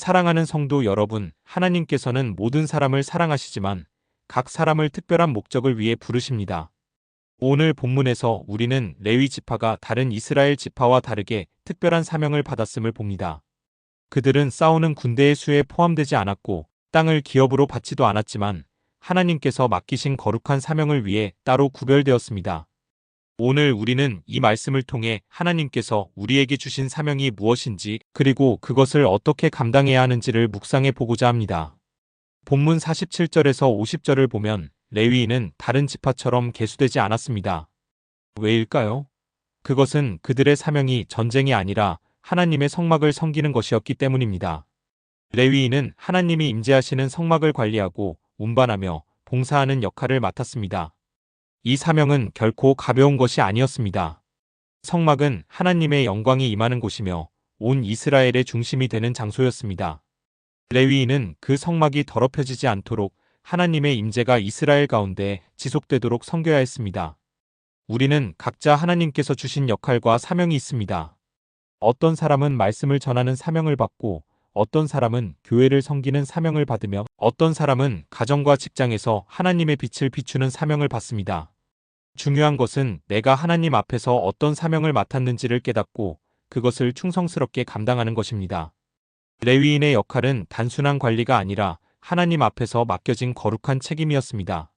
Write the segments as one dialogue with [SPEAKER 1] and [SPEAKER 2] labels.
[SPEAKER 1] 사랑하는 성도 여러분, 하나님께서는 모든 사람을 사랑하시지만 각 사람을 특별한 목적을 위해 부르십니다. 오늘 본문에서 우리는 레위 지파가 다른 이스라엘 지파와 다르게 특별한 사명을 받았음을 봅니다. 그들은 싸우는 군대의 수에 포함되지 않았고 땅을 기업으로 받지도 않았지만 하나님께서 맡기신 거룩한 사명을 위해 따로 구별되었습니다. 오늘 우리는 이 말씀을 통해 하나님께서 우리에게 주신 사명이 무엇인지 그리고 그것을 어떻게 감당해야 하는지를 묵상해 보고자 합니다. 본문 47절에서 50절을 보면 레위인은 다른 지파처럼 계수되지 않았습니다. 왜일까요? 그것은 그들의 사명이 전쟁이 아니라 하나님의 성막을 섬기는 것이었기 때문입니다. 레위인은 하나님이 임재하시는 성막을 관리하고 운반하며 봉사하는 역할을 맡았습니다. 이 사명은 결코 가벼운 것이 아니었습니다. 성막은 하나님의 영광이 임하는 곳이며 온 이스라엘의 중심이 되는 장소였습니다. 레위인은 그 성막이 더럽혀지지 않도록 하나님의 임재가 이스라엘 가운데 지속되도록 섬겨야 했습니다. 우리는 각자 하나님께서 주신 역할과 사명이 있습니다. 어떤 사람은 말씀을 전하는 사명을 받고 어떤 사람은 교회를 섬기는 사명을 받으며 어떤 사람은 가정과 직장에서 하나님의 빛을 비추는 사명을 받습니다. 중요한 것은 내가 하나님 앞에서 어떤 사명을 맡았는지를 깨닫고 그것을 충성스럽게 감당하는 것입니다. 레위인의 역할은 단순한 관리가 아니라 하나님 앞에서 맡겨진 거룩한 책임이었습니다.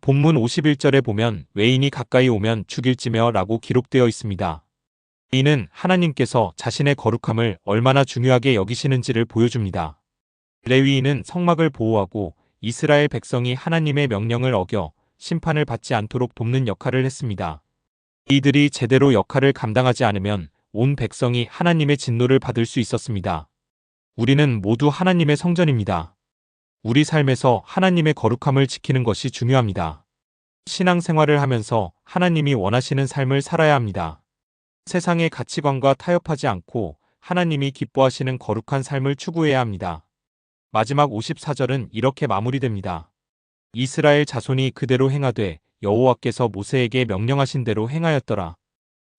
[SPEAKER 1] 본문 51절에 보면 외인이 가까이 오면 죽일지며 라고 기록되어 있습니다. 이는 하나님께서 자신의 거룩함을 얼마나 중요하게 여기시는지를 보여줍니다. 레위인은 성막을 보호하고 이스라엘 백성이 하나님의 명령을 어겨 심판을 받지 않도록 돕는 역할을 했습니다. 이들이 제대로 역할을 감당하지 않으면 온 백성이 하나님의 진노를 받을 수 있었습니다. 우리는 모두 하나님의 성전입니다. 우리 삶에서 하나님의 거룩함을 지키는 것이 중요합니다. 신앙생활을 하면서 하나님이 원하시는 삶을 살아야 합니다. 세상의 가치관과 타협하지 않고 하나님이 기뻐하시는 거룩한 삶을 추구해야 합니다. 마지막 54절은 이렇게 마무리됩니다. 이스라엘 자손이 그대로 행하되 여호와께서 모세에게 명령하신 대로 행하였더라.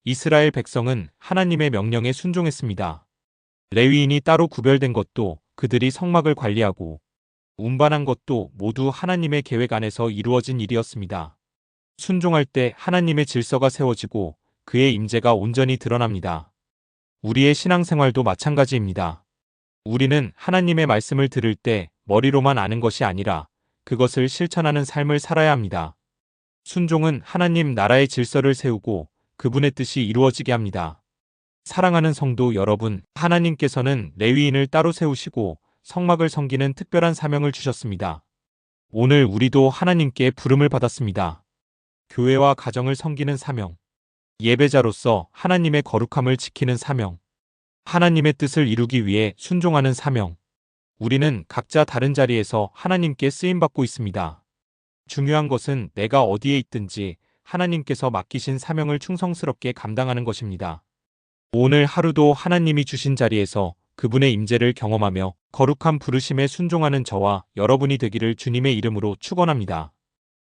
[SPEAKER 1] 이스라엘 백성은 하나님의 명령에 순종했습니다. 레위인이 따로 구별된 것도 그들이 성막을 관리하고 운반한 것도 모두 하나님의 계획 안에서 이루어진 일이었습니다. 순종할 때 하나님의 질서가 세워지고 그의 임재가 온전히 드러납니다. 우리의 신앙생활도 마찬가지입니다. 우리는 하나님의 말씀을 들을 때 머리로만 아는 것이 아니라 그것을 실천하는 삶을 살아야 합니다. 순종은 하나님 나라의 질서를 세우고 그분의 뜻이 이루어지게 합니다. 사랑하는 성도 여러분, 하나님께서는 레위인을 따로 세우시고 성막을 섬기는 특별한 사명을 주셨습니다. 오늘 우리도 하나님께 부름을 받았습니다. 교회와 가정을 섬기는 사명, 예배자로서 하나님의 거룩함을 지키는 사명, 하나님의 뜻을 이루기 위해 순종하는 사명. 우리는 각자 다른 자리에서 하나님께 쓰임받고 있습니다. 중요한 것은 내가 어디에 있든지 하나님께서 맡기신 사명을 충성스럽게 감당하는 것입니다. 오늘 하루도 하나님이 주신 자리에서 그분의 임재를 경험하며 거룩한 부르심에 순종하는 저와 여러분이 되기를 주님의 이름으로 축원합니다.